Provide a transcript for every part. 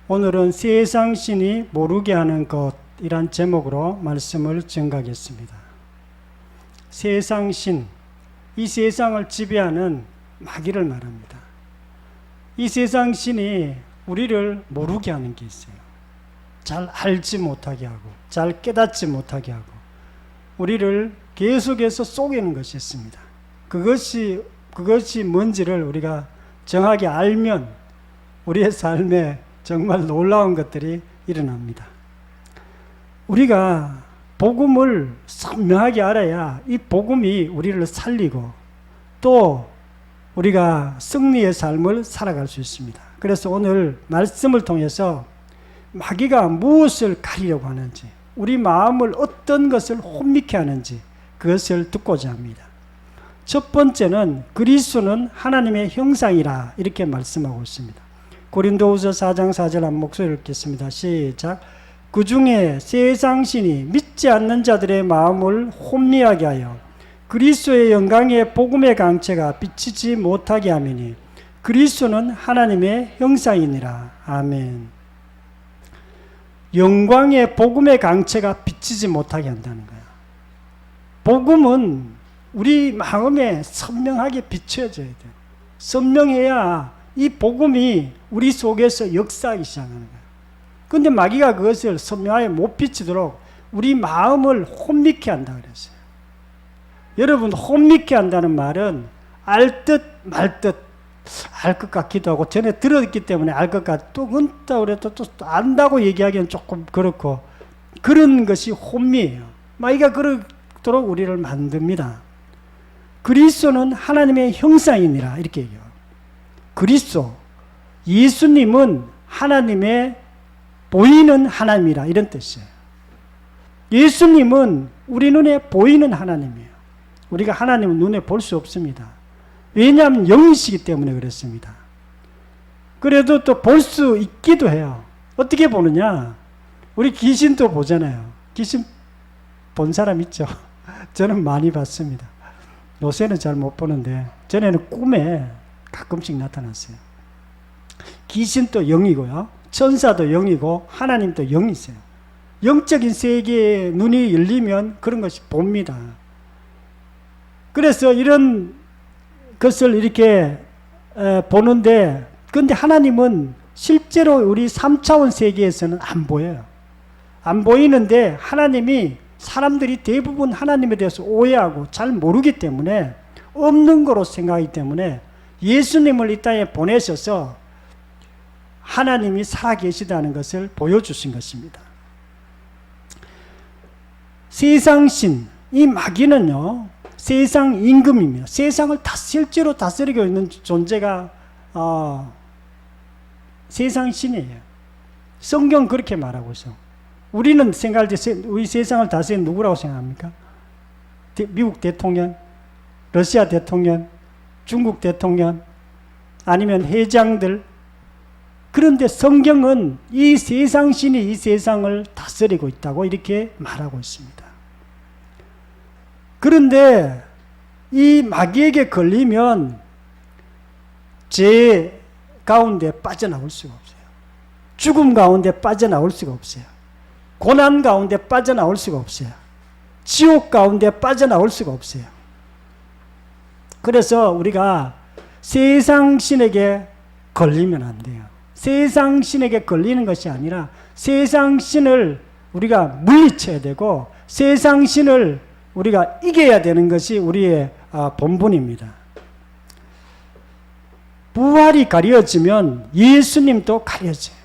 오늘은 세상 신이 모르게 하는 것이란 제목으로 말씀을 증가하겠습니다. 세상 신, 이 세상을 지배하는 마귀를 말합니다. 이 세상 신이 우리를 모르게 하는 게 있어요. 잘 알지 못하게 하고, 잘 깨닫지 못하게 하고, 우리를 계속해서 속이는 것이 있습니다. 그것이 뭔지를 우리가 정확히 알면 우리의 삶에 정말 놀라운 것들이 일어납니다. 우리가 복음을 선명하게 알아야 이 복음이 우리를 살리고 또 우리가 승리의 삶을 살아갈 수 있습니다. 그래서 오늘 말씀을 통해서 마귀가 무엇을 가리려고 하는지, 우리 마음을 어떤 것을 혼미케 하는지 그것을 듣고자 합니다. 첫 번째는 그리스도는 하나님의 형상이라 이렇게 말씀하고 있습니다. 고린도후서 4장 4절 한 목소리를 읽겠습니다. 시작. 그 중에 세상 신이 믿지 않는 자들의 마음을 혼미하게 하여 그리스도의 영광의 복음의 강체가 비치지 못하게 하매니 그리스도는 하나님의 형상이니라. 아멘. 영광의 복음의 강체가 비치지 못하게 한다는 거야. 복음은 우리 마음에 선명하게 비춰져야 돼요. 선명해야 이 복음이 우리 속에서 역사하기 시작하는 거예요. 그런데 마귀가 그것을 선명하게 못 비치도록 우리 마음을 혼미케 한다 그랬어요. 여러분, 혼미케 한다는 말은 알 듯 말 듯, 알 것 같기도 하고 전에 들었기 때문에 알 것 같고 또 그렇다고 그래도 또 안다고 얘기하기는 조금 그렇고, 그런 것이 혼미예요. 마귀가 그렇도록 우리를 만듭니다. 그리스도는 하나님의 형상이니라 이렇게 얘기해요. 그리스도, 예수님은 하나님의 보이는 하나님이라 이런 뜻이에요. 예수님은 우리 눈에 보이는 하나님이에요. 우리가 하나님은 눈에 볼 수 없습니다. 왜냐하면 영이시기 때문에 그렇습니다. 그래도 또 볼 수 있기도 해요. 어떻게 보느냐? 우리 귀신도 보잖아요. 귀신 본 사람 있죠? 저는 많이 봤습니다. 요새는 잘 못 보는데 전에는 꿈에 가끔씩 나타났어요. 귀신도 영이고요, 천사도 영이고 하나님도 영이세요. 영적인 세계에 눈이 열리면 그런 것이 봅니다. 그래서 이런 것을 이렇게 보는데, 그런데 하나님은 실제로 우리 3차원 세계에서는 안 보여요. 안 보이는데 하나님이, 사람들이 대부분 하나님에 대해서 오해하고 잘 모르기 때문에, 없는 거로 생각하기 때문에 예수님을 이 땅에 보내셔서 하나님이 살아계시다는 것을 보여주신 것입니다. 세상신, 이 마귀는요, 세상 임금이며 세상을 실제로 다스리고 있는 존재가 세상신이에요. 성경 그렇게 말하고 있어. 우리는 생각할 때 우리 세상을 다스리는 누구라고 생각합니까? 미국 대통령, 러시아 대통령, 중국 대통령, 아니면 회장들. 그런데 성경은 이 세상신이 이 세상을 다스리고 있다고 이렇게 말하고 있습니다. 그런데 이 마귀에게 걸리면 죄 가운데 빠져나올 수가 없어요. 죽음 가운데 빠져나올 수가 없어요. 고난 가운데 빠져나올 수가 없어요. 지옥 가운데 빠져나올 수가 없어요. 그래서 우리가 세상 신에게 걸리면 안 돼요. 세상 신에게 걸리는 것이 아니라 세상 신을 우리가 물리쳐야 되고 세상 신을 우리가 이겨야 되는 것이 우리의 본분입니다. 부활이 가려지면 예수님도 가려져요.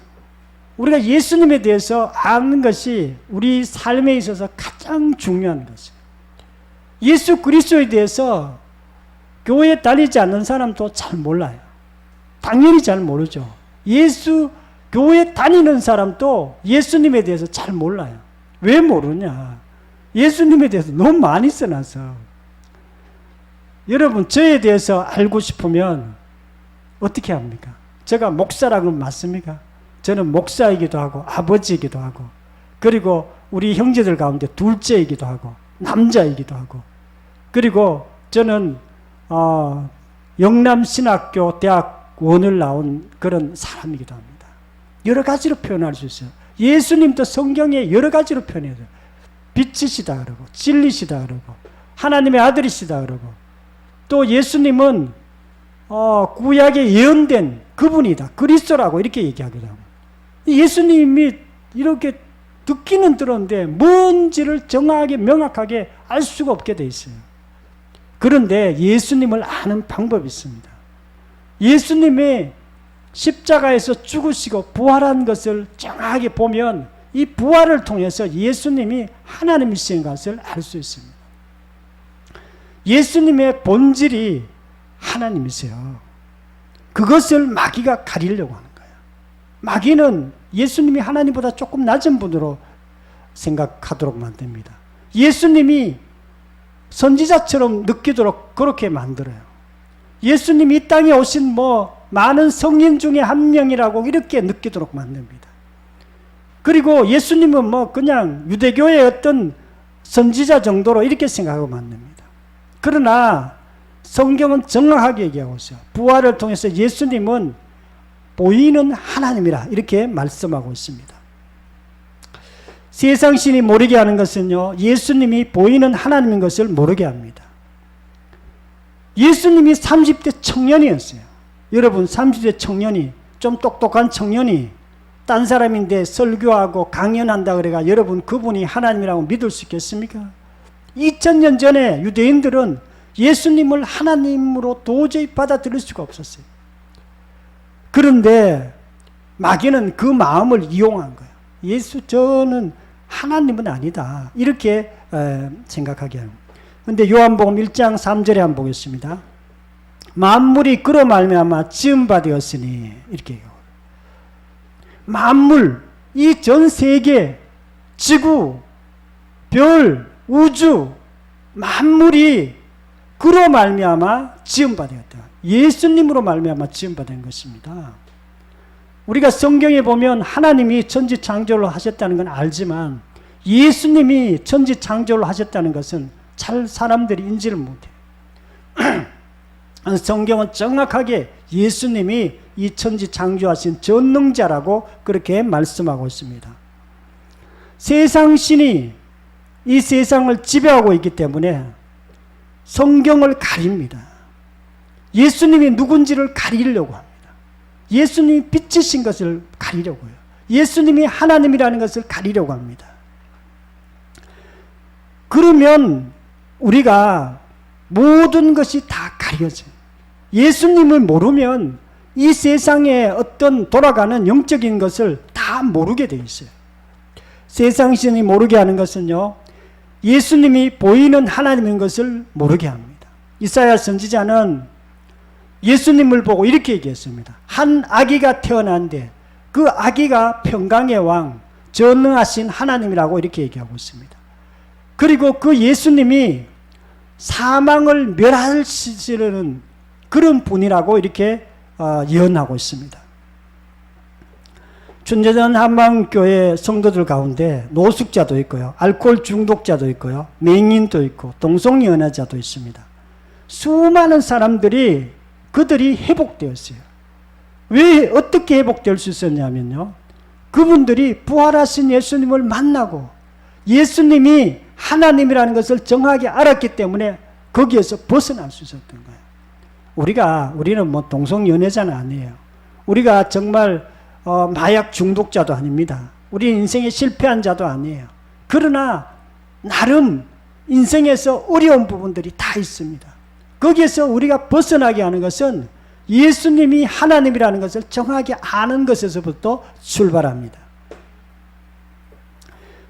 우리가 예수님에 대해서 아는 것이 우리 삶에 있어서 가장 중요한 것이에요. 예수 그리스도에 대해서 교회에 다니지 않는 사람도 잘 몰라요. 당연히 잘 모르죠. 교회 다니는 사람도 예수님에 대해서 잘 몰라요. 왜 모르냐? 예수님에 대해서 너무 많이 써놔서. 여러분, 저에 대해서 알고 싶으면 어떻게 합니까? 제가 목사라고 맞습니까? 저는 목사이기도 하고 아버지이기도 하고, 그리고 우리 형제들 가운데 둘째이기도 하고 남자이기도 하고, 그리고 저는 영남신학교 대학원을 나온 그런 사람이기도 합니다. 여러 가지로 표현할 수 있어요. 예수님도 성경에 여러 가지로 표현해요. 빛이시다 그러고 진리시다 그러고 하나님의 아들이시다 그러고 또 예수님은 구약에 예언된 그분이다. 그리스도라고 이렇게 얘기하거든요. 예수님이 이렇게 듣기는 들었는데 뭔지를 정확하게 명확하게 알 수가 없게 돼 있어요. 그런데 예수님을 아는 방법이 있습니다. 예수님의 십자가에서 죽으시고 부활한 것을 정확하게 보면 이 부활을 통해서 예수님이 하나님이신 것을 알 수 있습니다. 예수님의 본질이 하나님이세요. 그것을 마귀가 가리려고 하는 거예요. 마귀는 예수님이 하나님보다 조금 낮은 분으로 생각하도록 만듭니다. 예수님이 선지자처럼 느끼도록 그렇게 만들어요. 예수님이 이 땅에 오신 많은 성인 중에 한 명이라고 이렇게 느끼도록 만듭니다. 그리고 예수님은 그냥 유대교의 어떤 선지자 정도로 이렇게 생각하고 만듭니다. 그러나 성경은 정확하게 얘기하고 있어요. 부활을 통해서 예수님은 보이는 하나님이라 이렇게 말씀하고 있습니다. 세상 신이 모르게 하는 것은요, 예수님이 보이는 하나님인 것을 모르게 합니다. 예수님이 30대 청년이었어요. 여러분 30대 청년이 좀 똑똑한 청년이 딴 사람인데 설교하고 강연한다 그래가 여러분 그분이 하나님이라고 믿을 수 있겠습니까? 2000년 전에 유대인들은 예수님을 하나님으로 도저히 받아들일 수가 없었어요. 그런데 마귀는 그 마음을 이용한 거예요. 저는 하나님은 아니다. 이렇게 생각하게 합니다. 그런데 요한복음 1장 3절에 한번 보겠습니다. 만물이 그로 말미암아 지은 바 되었으니 이렇게 해요. 만물, 이 전 세계, 지구, 별, 우주, 만물이 그로 말미암아 지은 바 되었다. 예수님으로 말미암아 지은 바 된 것입니다. 우리가 성경에 보면 하나님이 천지 창조를 하셨다는 건 알지만 예수님이 천지 창조를 하셨다는 것은 잘 사람들이 인지를 못해요. 성경은 정확하게 예수님이 이 천지 창조하신 전능자라고 그렇게 말씀하고 있습니다. 세상 신이 이 세상을 지배하고 있기 때문에 성경을 가립니다. 예수님이 누군지를 가리려고 합니다. 예수님이 빛이신 것을 가리려고 해요. 예수님이 하나님이라는 것을 가리려고 합니다. 그러면 우리가 모든 것이 다 가려져요. 예수님을 모르면 이 세상에 어떤 돌아가는 영적인 것을 다 모르게 돼 있어요. 세상 신이 모르게 하는 것은요, 예수님이 보이는 하나님인 것을 모르게 합니다. 이사야 선지자는 예수님을 보고 이렇게 얘기했습니다. 한 아기가 태어난데 그 아기가 평강의 왕, 전능하신 하나님이라고 이렇게 얘기하고 있습니다. 그리고 그 예수님이 사망을 멸하시는 그런 분이라고 이렇게 예언하고 있습니다. 춘제전 한방교회 성도들 가운데 노숙자도 있고요, 알코올 중독자도 있고요, 맹인도 있고 동성연애자도 있습니다. 수많은 사람들이 그들이 회복되었어요. 왜 어떻게 회복될 수 있었냐면요, 그분들이 부활하신 예수님을 만나고 예수님이 하나님이라는 것을 정확히 알았기 때문에 거기에서 벗어날 수 있었던 거예요. 우리는 동성연애자는 아니에요. 우리가 정말 마약 중독자도 아닙니다. 우리 인생에 실패한 자도 아니에요. 그러나 나름 인생에서 어려운 부분들이 다 있습니다. 거기에서 우리가 벗어나게 하는 것은 예수님이 하나님이라는 것을 정확히 아는 것에서부터 출발합니다.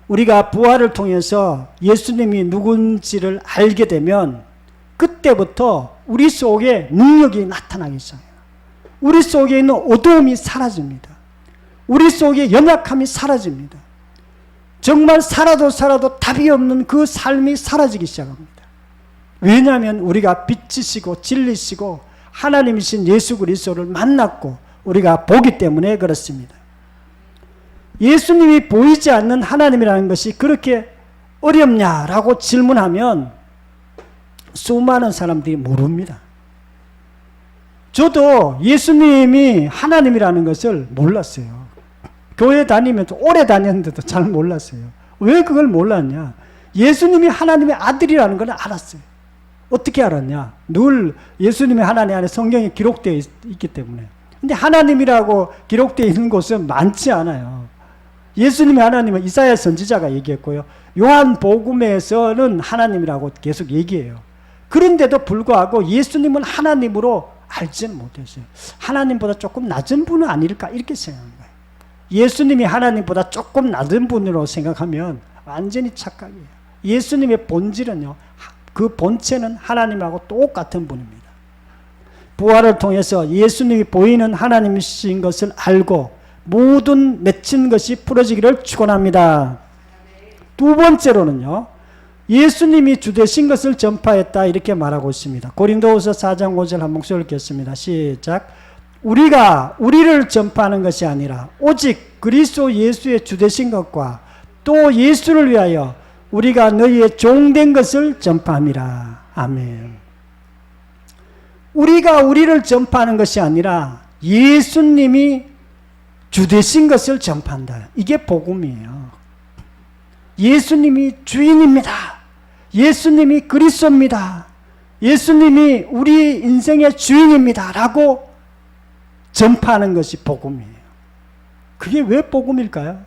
우리가 부활을 통해서 예수님이 누군지를 알게 되면 그때부터 우리 속에 능력이 나타나기 시작해요. 우리 속에 있는 어두움이 사라집니다. 우리 속에 연약함이 사라집니다. 정말 살아도 답이 없는 그 삶이 사라지기 시작합니다. 왜냐하면 우리가 빛이시고 진리시고 하나님이신 예수 그리스도를 만났고 우리가 보기 때문에 그렇습니다. 예수님이 보이지 않는 하나님이라는 것이 그렇게 어렵냐라고 질문하면 수많은 사람들이 모릅니다. 저도 예수님이 하나님이라는 것을 몰랐어요. 교회 다니면서 오래 다녔는데도 잘 몰랐어요. 왜 그걸 몰랐냐? 예수님이 하나님의 아들이라는 걸 알았어요. 어떻게 알았냐? 늘 예수님의 하나님 안에 성경에 기록되어 있기 때문에. 근데 하나님이라고 기록되어 있는 곳은 많지 않아요. 예수님의 하나님은 이사야 선지자가 얘기했고요. 요한복음에서는 하나님이라고 계속 얘기해요. 그런데도 불구하고 예수님은 하나님으로 알지는 못했어요. 하나님보다 조금 낮은 분은 아닐까 이렇게 생각한 거예요. 예수님이 하나님보다 조금 낮은 분으로 생각하면 완전히 착각이에요. 예수님의 본질은요, 그 본체는 하나님하고 똑같은 분입니다. 부활을 통해서 예수님이 보이는 하나님이신 것을 알고 모든 맺힌 것이 풀어지기를 축원합니다. 두 번째로는요, 예수님이 주되신 것을 전파했다 이렇게 말하고 있습니다. 고린도후서 4장 5절 한 목소리를 읽겠습니다. 시작. 우리가 우리를 전파하는 것이 아니라 오직 그리스도 예수의 주되신 것과 또 예수를 위하여 우리가 너희의 종된 것을 전파함이라. 아멘. 우리가 우리를 전파하는 것이 아니라 예수님이 주되신 것을 전파한다. 이게 복음이에요. 예수님이 주인입니다. 예수님이 그리스도입니다. 예수님이 우리 인생의 주인입니다. 라고 전파하는 것이 복음이에요. 그게 왜 복음일까요?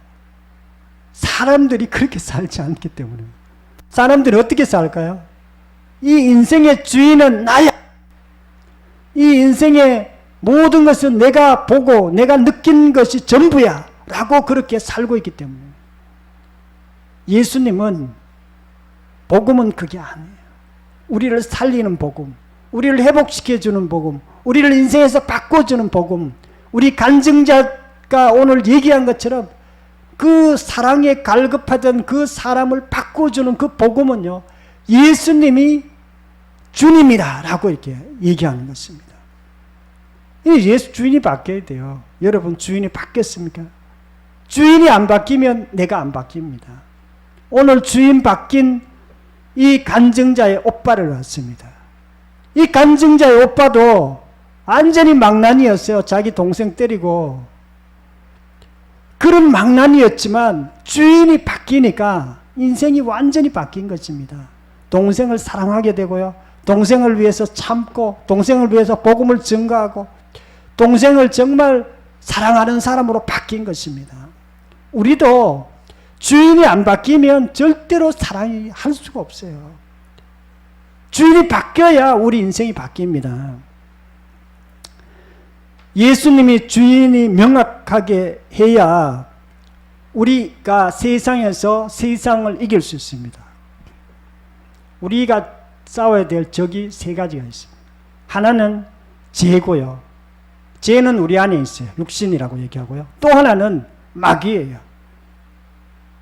사람들이 그렇게 살지 않기 때문에. 사람들이 어떻게 살까요? 이 인생의 주인은 나야. 이 인생의 모든 것은 내가 보고 내가 느낀 것이 전부야. 라고 그렇게 살고 있기 때문에. 예수님은, 복음은 그게 아니에요. 우리를 살리는 복음, 우리를 회복시켜주는 복음, 우리를 인생에서 바꿔주는 복음, 우리 간증자가 오늘 얘기한 것처럼 그 사랑에 갈급하던 그 사람을 바꿔주는 그 복음은요, 예수님이 주님이다 라고 이렇게 얘기하는 것입니다. 예수 주인이 바뀌어야 돼요. 여러분, 주인이 바뀌었습니까? 주인이 안 바뀌면 내가 안 바뀝니다. 오늘 주인 바뀐 이 간증자의 오빠를 왔습니다. 이 간증자의 오빠도 완전히 망나니였어요. 자기 동생 때리고. 그런 망나니였지만 주인이 바뀌니까 인생이 완전히 바뀐 것입니다. 동생을 사랑하게 되고요. 동생을 위해서 참고, 동생을 위해서 복음을 증거하고, 동생을 정말 사랑하는 사람으로 바뀐 것입니다. 우리도 주인이 안 바뀌면 절대로 사랑이 할 수가 없어요. 주인이 바뀌어야 우리 인생이 바뀝니다. 예수님이 주인이 명확하게 해야 우리가 세상에서 세상을 이길 수 있습니다. 우리가 싸워야 될 적이 세 가지가 있습니다. 하나는 죄고요. 죄는 우리 안에 있어요. 육신이라고 얘기하고요. 또 하나는 마귀예요.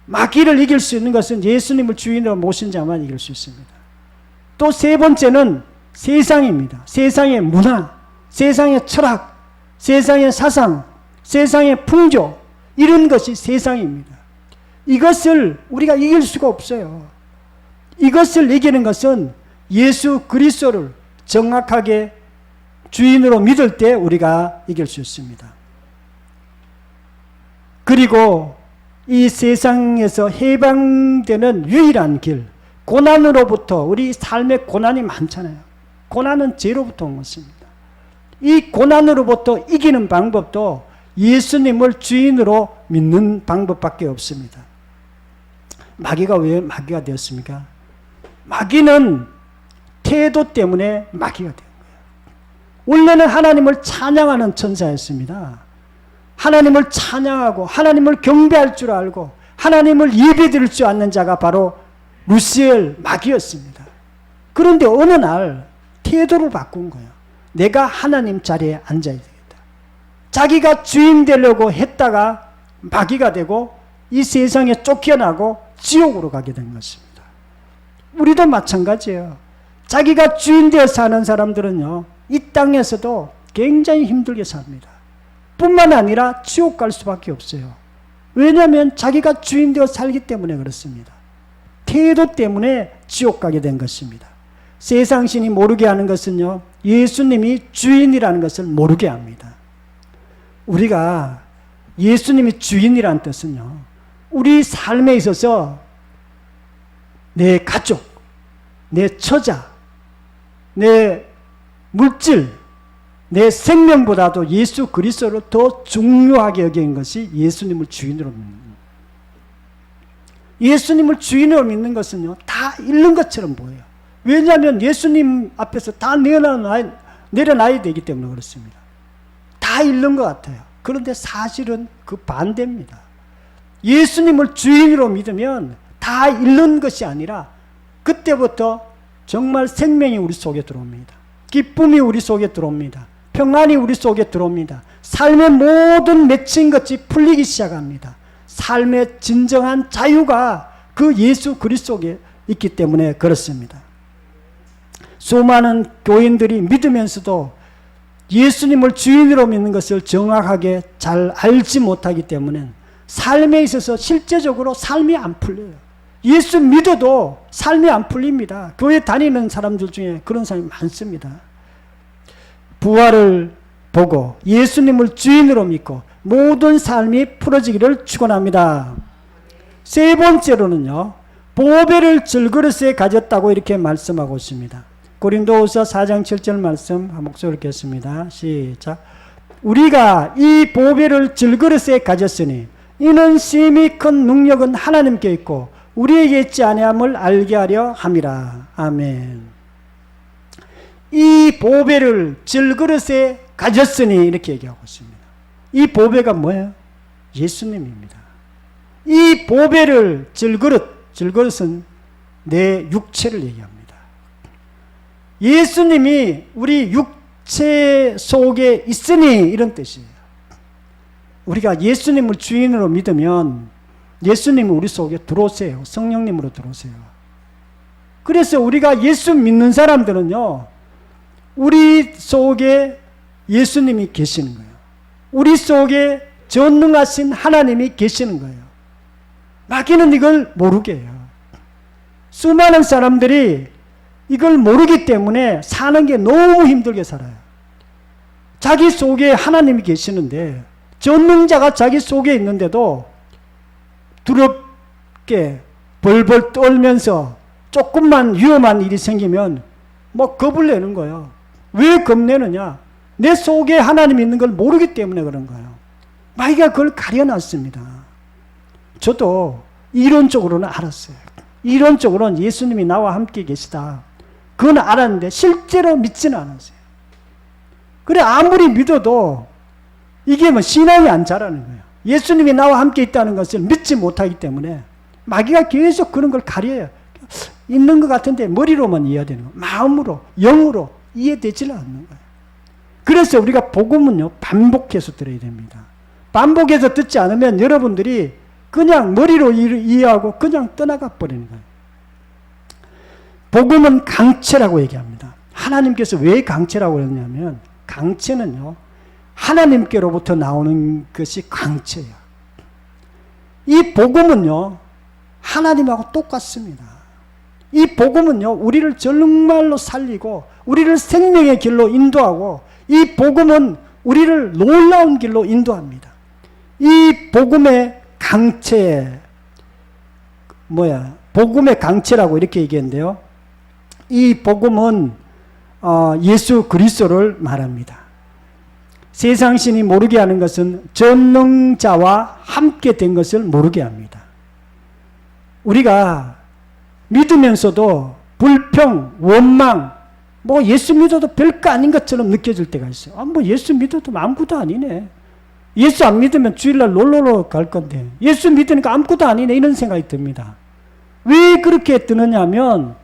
마귀를 이길 수 있는 것은 예수님을 주인으로 모신 자만 이길 수 있습니다. 또 세 번째는 세상입니다. 세상의 문화, 세상의 철학, 세상의 사상, 세상의 풍조, 이런 것이 세상입니다. 이것을 우리가 이길 수가 없어요. 이것을 이기는 것은 예수 그리스도를 정확하게 주인으로 믿을 때 우리가 이길 수 있습니다. 그리고 이 세상에서 해방되는 유일한 길, 고난으로부터, 우리 삶에 고난이 많잖아요. 고난은 죄로부터 온 것입니다. 이 고난으로부터 이기는 방법도 예수님을 주인으로 믿는 방법밖에 없습니다. 마귀가 왜 마귀가 되었습니까? 마귀는 태도 때문에 마귀가 된 거예요. 원래는 하나님을 찬양하는 천사였습니다. 하나님을 찬양하고 하나님을 경배할 줄 알고 하나님을 예배드릴 줄 아는 자가 바로 루시엘 마귀였습니다. 그런데 어느 날 태도를 바꾼 거예요. 내가 하나님 자리에 앉아야 되겠다. 자기가 주인 되려고 했다가 마귀가 되고 이 세상에 쫓겨나고 지옥으로 가게 된 것입니다. 우리도 마찬가지예요. 자기가 주인 되어 사는 사람들은요, 이 땅에서도 굉장히 힘들게 삽니다. 뿐만 아니라 지옥 갈 수밖에 없어요. 왜냐하면 자기가 주인 되어 살기 때문에 그렇습니다. 태도 때문에 지옥 가게 된 것입니다. 세상 신이 모르게 하는 것은요, 예수님이 주인이라는 것을 모르게 합니다. 우리가 예수님이 주인이란 뜻은요, 우리 삶에 있어서 내 가족, 내 처자, 내 물질, 내 생명보다도 예수 그리스도를 더 중요하게 여기는 것이 예수님을 주인으로 믿는 거예요. 예수님을 주인으로 믿는 것은요, 다 잃는 것처럼 보여요. 왜냐하면 예수님 앞에서 다 내려놔야 되기 때문에 그렇습니다. 다 잃는 것 같아요. 그런데 사실은 그 반대입니다. 예수님을 주인으로 믿으면 다 잃는 것이 아니라 그때부터 정말 생명이 우리 속에 들어옵니다. 기쁨이 우리 속에 들어옵니다. 평안이 우리 속에 들어옵니다. 삶의 모든 맺힌 것이 풀리기 시작합니다. 삶의 진정한 자유가 그 예수 그리스도 속에 있기 때문에 그렇습니다. 수많은 교인들이 믿으면서도 예수님을 주인으로 믿는 것을 정확하게 잘 알지 못하기 때문에 삶에 있어서 실제적으로 삶이 안 풀려요. 예수 믿어도 삶이 안 풀립니다. 교회 다니는 사람들 중에 그런 사람이 많습니다. 부활을 보고 예수님을 주인으로 믿고 모든 삶이 풀어지기를 축원합니다. 세 번째로는요, 보배를 질그릇에 가졌다고 이렇게 말씀하고 있습니다. 고린도후서 4장 7절 말씀 한 목소리 읽겠습니다. 시작. 우리가 이 보배를 질그릇에 가졌으니 이는 심히 큰 능력은 하나님께 있고 우리에게 있지 아니함을 알게 하려 함이라. 아멘. 이 보배를 질그릇에 가졌으니 이렇게 얘기하고 있습니다. 이 보배가 뭐예요? 예수님입니다. 이 보배를 질그릇은 내 육체를 얘기합니다. 예수님이 우리 육체 속에 있으니 이런 뜻이에요. 우리가 예수님을 주인으로 믿으면 예수님은 우리 속에 들어오세요. 성령님으로 들어오세요. 그래서 우리가 예수 믿는 사람들은요, 우리 속에 예수님이 계시는 거예요. 우리 속에 전능하신 하나님이 계시는 거예요. 마귀는 이걸 모르게 해요. 수많은 사람들이 이걸 모르기 때문에 사는 게 너무 힘들게 살아요. 자기 속에 하나님이 계시는데, 전능자가 자기 속에 있는데도 두렵게 벌벌 떨면서 조금만 위험한 일이 생기면 뭐 겁을 내는 거예요. 왜 겁내느냐? 내 속에 하나님이 있는 걸 모르기 때문에 그런 거예요. 마귀가 그걸 가려놨습니다. 저도 이론적으로는 알았어요. 이론적으로는 예수님이 나와 함께 계시다. 그건 알았는데 실제로 믿지는 않았어요. 그래 아무리 믿어도 이게 뭐 신앙이 안 자라는 거예요. 예수님이 나와 함께 있다는 것을 믿지 못하기 때문에 마귀가 계속 그런 걸 가려요. 있는 것 같은데 머리로만 이해되는 거예요. 마음으로, 영으로 이해되지는 않는 거예요. 그래서 우리가 복음은요, 반복해서 들어야 됩니다. 반복해서 듣지 않으면 여러분들이 그냥 머리로 이해하고 그냥 떠나가 버리는 거예요. 복음은 강체라고 얘기합니다. 하나님께서 왜 강체라고 했냐면, 강체는요, 하나님께로부터 나오는 것이 강체예요. 이 복음은요, 하나님하고 똑같습니다. 이 복음은요, 우리를 정말로 살리고 우리를 생명의 길로 인도하고, 이 복음은 우리를 놀라운 길로 인도합니다. 이 복음의 강체, 복음의 강체라고 이렇게 얘기했는데요. 이 복음은 예수 그리스도를 말합니다. 세상 신이 모르게 하는 것은 전능자와 함께 된 것을 모르게 합니다. 우리가 믿으면서도 불평, 원망, 예수 믿어도 별거 아닌 것처럼 느껴질 때가 있어요. 예수 믿어도 아무것도 아니네. 예수 안 믿으면 주일날 놀러 갈 건데 예수 믿으니까 아무것도 아니네, 이런 생각이 듭니다. 왜 그렇게 드느냐 하면,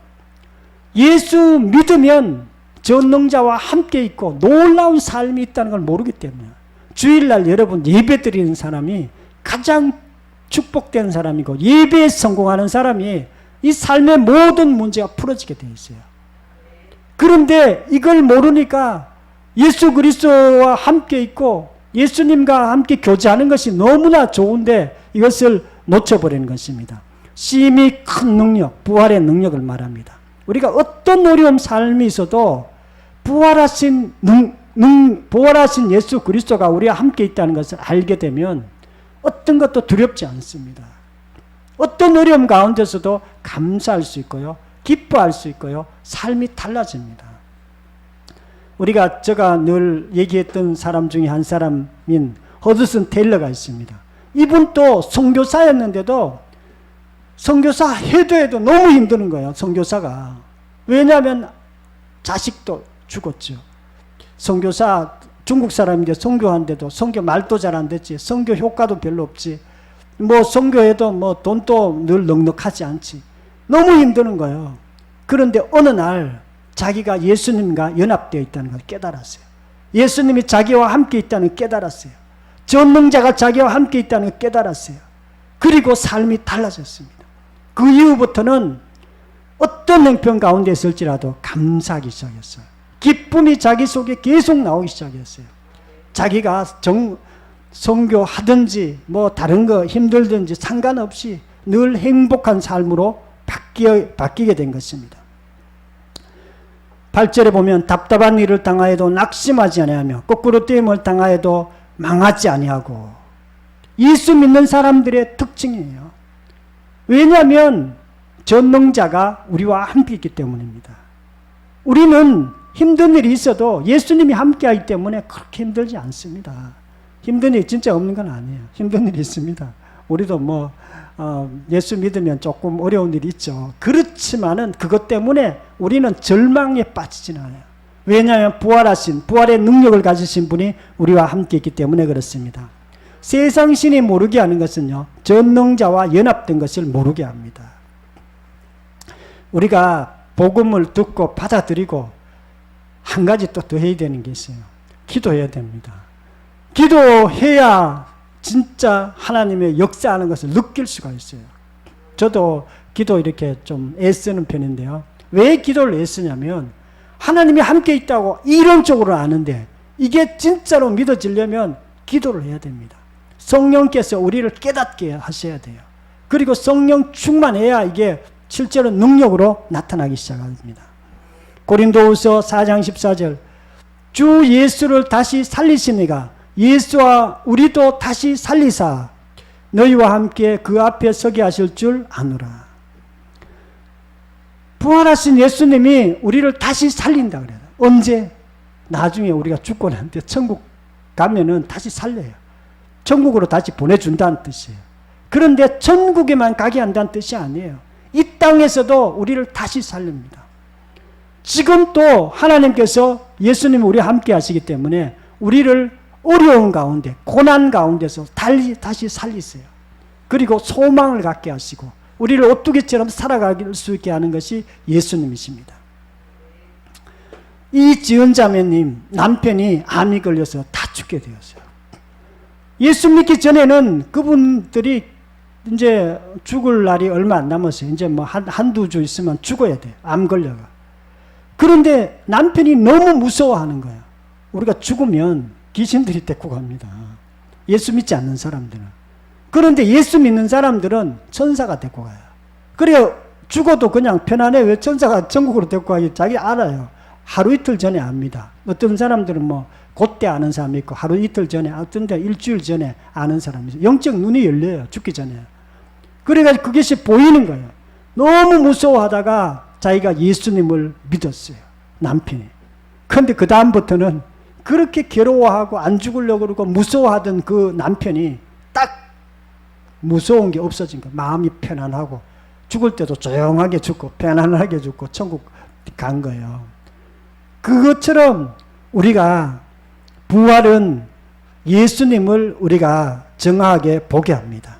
예수 믿으면 전능자와 함께 있고 놀라운 삶이 있다는 걸 모르기 때문에. 주일날 여러분 예배 드리는 사람이 가장 축복된 사람이고, 예배에 성공하는 사람이 이 삶의 모든 문제가 풀어지게 되어 있어요. 그런데 이걸 모르니까 예수 그리스도와 함께 있고 예수님과 함께 교제하는 것이 너무나 좋은데 이것을 놓쳐버리는 것입니다. 심히 큰 능력, 부활의 능력을 말합니다. 우리가 어떤 어려운 삶이 있어도 부활하신 예수 그리스도가 우리와 함께 있다는 것을 알게 되면 어떤 것도 두렵지 않습니다. 어떤 어려움 가운데서도 감사할 수 있고요. 기뻐할 수 있고요. 삶이 달라집니다. 제가 늘 얘기했던 사람 중에 한 사람인 허드슨 테일러가 있습니다. 이분도 선교사였는데도 선교사 해도 너무 힘드는 거예요. 선교사가. 왜냐하면 자식도 죽었죠. 선교사 중국 사람인데 선교하는데도 선교 말도 잘 안 됐지. 선교 효과도 별로 없지. 선교해도 돈도 늘 넉넉하지 않지. 너무 힘드는 거예요. 그런데 어느 날 자기가 예수님과 연합되어 있다는 걸 깨달았어요. 예수님이 자기와 함께 있다는 걸 깨달았어요. 전능자가 자기와 함께 있다는 걸 깨달았어요. 그리고 삶이 달라졌습니다. 그 이후부터는 어떤 형편 가운데 있을지라도 감사하기 시작했어요. 기쁨이 자기 속에 계속 나오기 시작했어요. 자기가 선교하든지 다른 거 힘들든지 상관없이 늘 행복한 삶으로 바뀌게 된 것입니다. 8절에 보면 답답한 일을 당하여도 낙심하지 아니하며 거꾸로 뛰임을 당하여도 망하지 아니하고. 예수 믿는 사람들의 특징이에요. 왜냐하면 전능자가 우리와 함께 있기 때문입니다. 우리는 힘든 일이 있어도 예수님이 함께 하기 때문에 그렇게 힘들지 않습니다. 힘든 일이 진짜 없는 건 아니에요. 힘든 일이 있습니다. 우리도 예수 믿으면 조금 어려운 일이 있죠. 그렇지만은 그것 때문에 우리는 절망에 빠지지는 않아요. 왜냐하면 부활의 능력을 가지신 분이 우리와 함께 있기 때문에 그렇습니다. 세상 신이 모르게 하는 것은요, 전능자와 연합된 것을 모르게 합니다. 우리가 복음을 듣고 받아들이고 한 가지 또 더 해야 되는 게 있어요. 기도해야 됩니다. 기도해야 진짜 하나님의 역사하는 것을 느낄 수가 있어요. 저도 기도 이렇게 좀 애쓰는 편인데요. 왜 기도를 애쓰냐면 하나님이 함께 있다고 이론적으로 아는데 이게 진짜로 믿어지려면 기도를 해야 됩니다. 성령께서 우리를 깨닫게 하셔야 돼요. 그리고 성령 충만해야 이게 실제로 능력으로 나타나기 시작합니다. 고린도후서 4장 14절 주 예수를 다시 살리시니가 예수와 우리도 다시 살리사 너희와 함께 그 앞에 서게 하실 줄 아노라. 부활하신 예수님이 우리를 다시 살린다 그래요. 언제? 나중에 우리가 죽고 난 뒤에 천국 가면은 다시 살려요. 천국으로 다시 보내준다는 뜻이에요. 그런데 천국에만 가게 한다는 뜻이 아니에요. 이 땅에서도 우리를 다시 살립니다. 지금 또 하나님께서 예수님이 우리와 함께 하시기 때문에 우리를 어려운 가운데 고난 가운데서 다시 살리세요. 그리고 소망을 갖게 하시고 우리를 오뚜기처럼 살아갈 수 있게 하는 것이 예수님이십니다. 이 지은자매님 남편이 암이 걸려서 다 죽게 되었어요. 예수 믿기 전에는 그분들이 이제 죽을 날이 얼마 안 남았어요. 이제 한두 주 있으면 죽어야 돼. 암 걸려가. 그런데 남편이 너무 무서워하는 거예요. 우리가 죽으면 귀신들이 데리고 갑니다. 예수 믿지 않는 사람들은. 그런데 예수 믿는 사람들은 천사가 데리고 가요. 그래요. 죽어도 그냥 편안해. 왜 천사가 천국으로 데리고 가기 자기 알아요. 하루 이틀 전에 압니다. 어떤 사람들은 그때 아는 사람이 있고 하루 이틀 전에 어떤 데 일주일 전에 아는 사람이 있어요. 영적 눈이 열려요. 죽기 전에. 그래가지고 그것이 보이는 거예요. 너무 무서워하다가 자기가 예수님을 믿었어요. 남편이. 그런데 그 다음부터는 그렇게 괴로워하고 안 죽으려고 그러고 무서워하던 그 남편이 딱 무서운 게 없어진 거예요. 마음이 편안하고 죽을 때도 조용하게 죽고 편안하게 죽고 천국 간 거예요. 그것처럼 우리가 부활은 예수님을 우리가 정확하게 보게 합니다.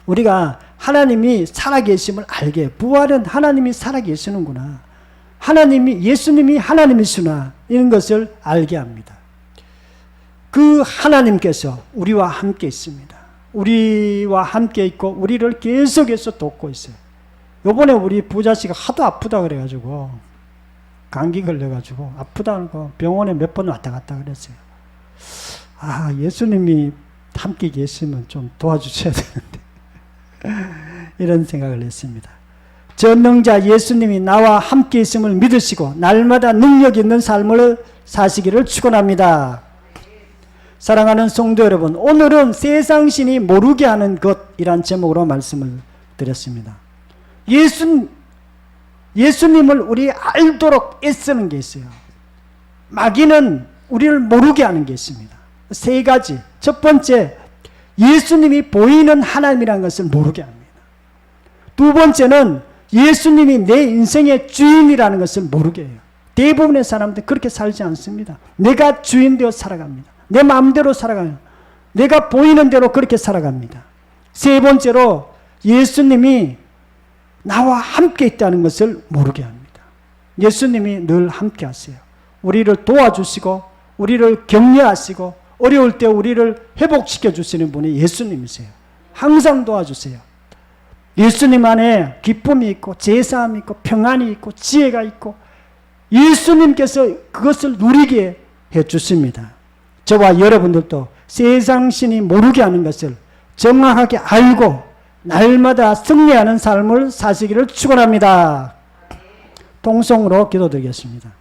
우리가 하나님이 살아계심을 알게, 부활은 하나님이 살아계시는구나. 예수님이 하나님이시구나. 이런 것을 알게 합니다. 그 하나님께서 우리와 함께 있습니다. 우리와 함께 있고 우리를 계속해서 돕고 있어요. 요번에 우리 부자씨가 하도 아프다 그래가지고 감기 걸려가지고 아프다고 병원에 몇 번 왔다 갔다 그랬어요. 예수님이 함께 계시면 좀 도와주셔야 되는데 이런 생각을 했습니다. 전능자 예수님이 나와 함께 있음을 믿으시고 날마다 능력 있는 삶을 사시기를 축원합니다. 사랑하는 성도 여러분, 오늘은 세상 신이 모르게 하는 것이란 제목으로 말씀을 드렸습니다. 예수님을 우리 알도록 애쓰는 게 있어요. 마귀는 우리를 모르게 하는 게 있습니다. 세 가지. 첫 번째, 예수님이 보이는 하나님이라는 것을 모르게 합니다. 두 번째는 예수님이 내 인생의 주인이라는 것을 모르게 해요. 대부분의 사람들은 그렇게 살지 않습니다. 내가 주인 되어 살아갑니다. 내 마음대로 살아가요. 내가 보이는 대로 그렇게 살아갑니다. 세 번째로 예수님이 나와 함께 있다는 것을 모르게 합니다. 예수님이 늘 함께 하세요. 우리를 도와주시고 우리를 격려하시고 어려울 때 우리를 회복시켜 주시는 분이 예수님이세요. 항상 도와주세요. 예수님 안에 기쁨이 있고 제사함이 있고 평안이 있고 지혜가 있고 예수님께서 그것을 누리게 해주십니다. 저와 여러분들도 세상 신이 모르게 하는 것을 정확하게 알고 날마다 승리하는 삶을 사시기를 축원합니다. 통성으로 기도드리겠습니다.